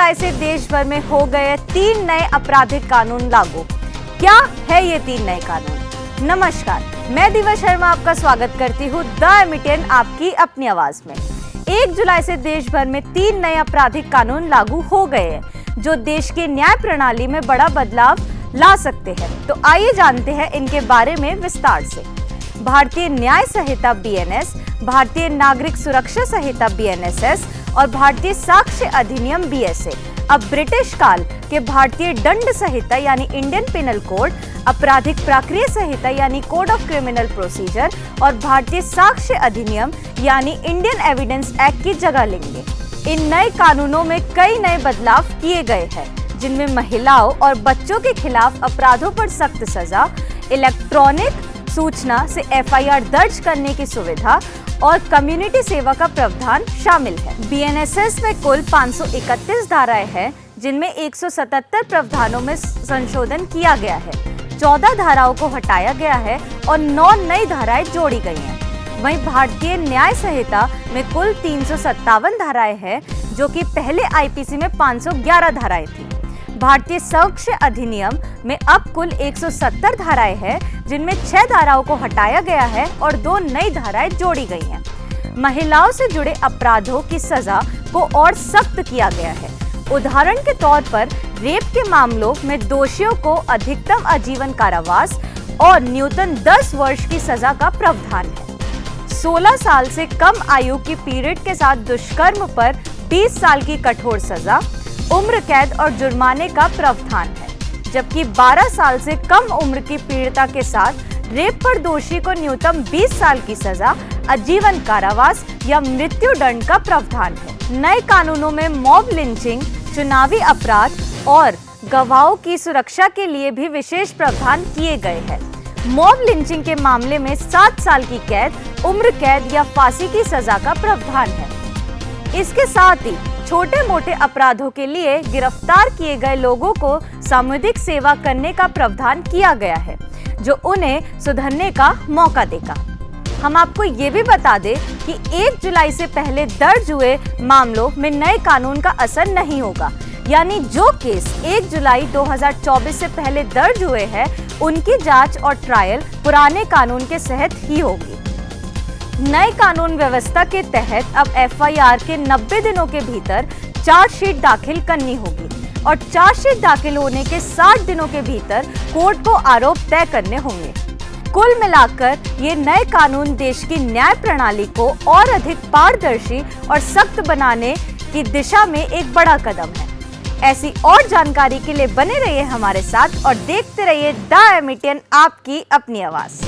जुलाई से देश भर में हो गए 3 नए आपराधिक कानून लागू। क्या है ये 3 नए कानून? नमस्कार, मैं दिवा शर्मा आपका स्वागत करती हूँ द एमिटियन आपकी अपनी आवाज में। 1 जुलाई से देश भर में 3 नए आपराधिक कानून लागू हो गए हैं जो देश के न्याय प्रणाली में बड़ा बदलाव ला सकते हैं। तो आइए जानते हैं इनके बारे में विस्तार से। भारतीय न्याय संहिता BNS, भारतीय नागरिक सुरक्षा संहिता BNSS और भारतीय साक्ष्य अधिनियम BSA अब ब्रिटिश काल के भारतीय दंड संहिता यानी इंडियन पिनल कोड, आपराधिक प्रक्रिया संहिता यानी कोड ऑफ क्रिमिनल प्रोसीजर और भारतीय साक्ष्य अधिनियम यानी इंडियन एविडेंस एक्ट की जगह लेंगे। इन नए कानूनों में कई नए बदलाव किए गए हैं, जिनमें महिलाओं और बच्चों के खिलाफ अपराधों पर सख्त सजा, इलेक्ट्रॉनिक सूचना से FIR दर्ज करने की सुविधा और कम्युनिटी सेवा का प्रावधान शामिल है। BNSS में कुल 531 धाराएं हैं, जिनमें 177 प्रावधानों में संशोधन किया गया है, 14 धाराओं को हटाया गया है और 9 नई धाराएं जोड़ी गई हैं। वहीं भारतीय न्याय संहिता में कुल 357 धाराएं हैं, जो कि पहले IPC में 511 धाराएं थी। भारतीय साक्ष्य अधिनियम में अब कुल 170 धाराएं हैं, जिनमें 6 धाराओं को हटाया गया है और 2 नई धाराएं जोड़ी गई हैं। महिलाओं से जुड़े अपराधों की सजा को और सख्त किया गया है। उदाहरण के तौर पर रेप के मामलों में दोषियों को अधिकतम आजीवन कारावास और न्यूनतम 10 वर्ष की सजा का प्रावधान है। 16 साल से कम आयु की पीड़ित के साथ दुष्कर्म पर 20 साल की कठोर सजा, उम्र कैद और जुर्माने का प्रावधान है, जबकि 12 साल से कम उम्र की पीड़िता के साथ रेप पर दोषी को न्यूनतम 20 साल की सजा, आजीवन कारावास या मृत्यु दंड का प्रावधान है। नए कानूनों में मॉब लिंचिंग, चुनावी अपराध और गवाहों की सुरक्षा के लिए भी विशेष प्रावधान किए गए हैं। मॉब लिंचिंग के मामले में 7 साल की कैद, उम्र कैद या फांसी की सजा का प्रावधान है। इसके साथ ही छोटे मोटे अपराधों के लिए गिरफ्तार किए गए लोगों को सामुदायिक सेवा करने का प्रावधान किया गया है, जो उन्हें सुधरने का मौका देगा। हम आपको ये भी बता दें कि 1 जुलाई से पहले दर्ज हुए मामलों में नए कानून का असर नहीं होगा, यानी जो केस 1 जुलाई 2024 से पहले दर्ज हुए हैं, उनकी जांच और ट्रायल पुराने कानून के तहत ही होगी। नए कानून व्यवस्था के तहत अब FIR के 90 दिनों के भीतर चार्जशीट दाखिल करनी होगी और चार्जशीट दाखिल होने के 60 दिनों के भीतर कोर्ट को आरोप तय करने होंगे। कुल मिलाकर ये नए कानून देश की न्याय प्रणाली को और अधिक पारदर्शी और सख्त बनाने की दिशा में एक बड़ा कदम है। ऐसी और जानकारी के लिए बने रहिए हमारे साथ और देखते रहिए द एमिटियन आपकी अपनी आवाज।